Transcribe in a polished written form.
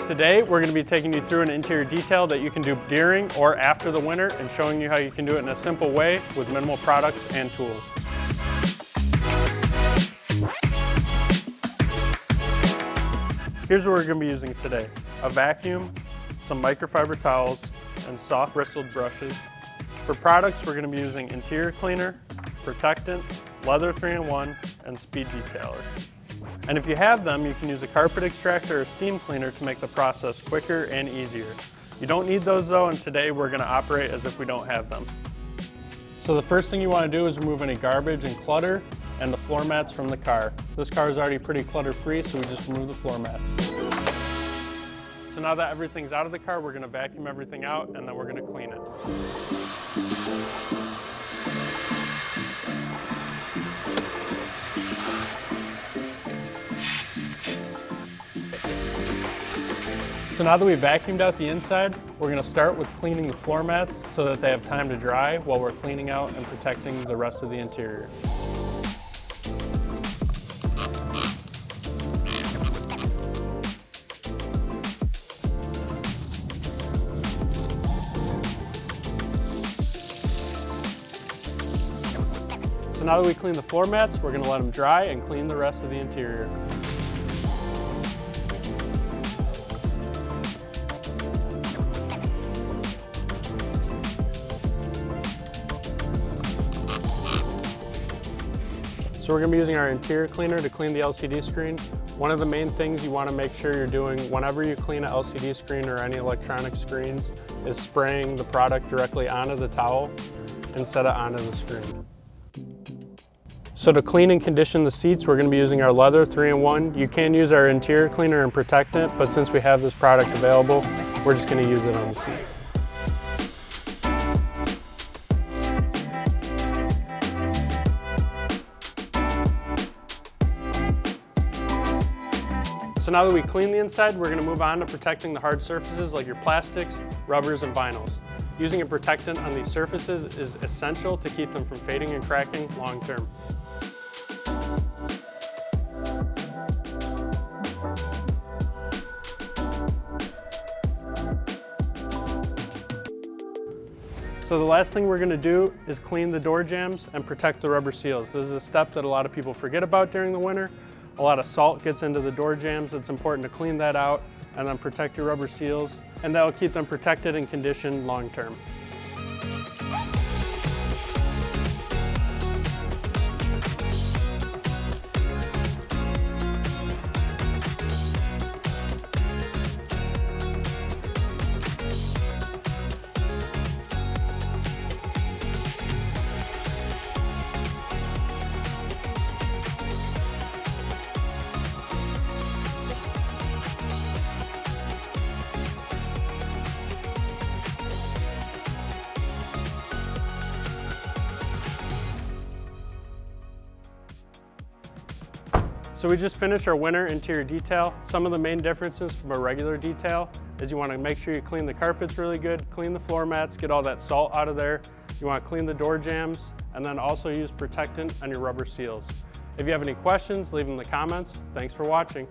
Today, we're going to be taking you through an interior detail that you can do during or after the winter and showing you how you can do it in a simple way with minimal products and tools. Here's what we're going to be using today: a vacuum, some microfiber towels, and soft bristled brushes. For products, we're going to be using interior cleaner, Protectant, leather 3-in-1, and speed detailer. And if you have them, you can use a carpet extractor or steam cleaner to make the process quicker and easier. You don't need those though, and today we're going to operate as if we don't have them. So the first thing you want to do is remove any garbage and clutter and the floor mats from the car. This car is already pretty clutter free, so we just remove the floor mats. So now that everything's out of the car, we're going to vacuum everything out and then we're going to clean it. So now that we've vacuumed out the inside, we're going to start with cleaning the floor mats so that they have time to dry while we're cleaning out and protecting the rest of the interior. So now that we clean the floor mats, we're going to let them dry and clean the rest of the interior. So we're going to be using our interior cleaner to clean the LCD screen. One of the main things you want to make sure you're doing whenever you clean an LCD screen or any electronic screens is spraying the product directly onto the towel instead of onto the screen. So to clean and condition the seats, we're going to be using our leather 3-in-1. You can use our interior cleaner and Protectant, but since we have this product available, we're just going to use it on the seats. So now that we clean the inside, we're going to move on to protecting the hard surfaces like your plastics, rubbers, and vinyls. Using a protectant on these surfaces is essential to keep them from fading and cracking long term. So the last thing we're going to do is clean the door jambs and protect the rubber seals. This is a step that a lot of people forget about during the winter. A lot of salt gets into the door jambs. It's important to clean that out and then protect your rubber seals, and that will keep them protected and conditioned long term. So we just finished our winter interior detail. Some of the main differences from a regular detail is you want to make sure you clean the carpets really good, clean the floor mats, get all that salt out of there. You want to clean the door jambs, and then also use Protectant on your rubber seals. If you have any questions, leave them in the comments. Thanks for watching.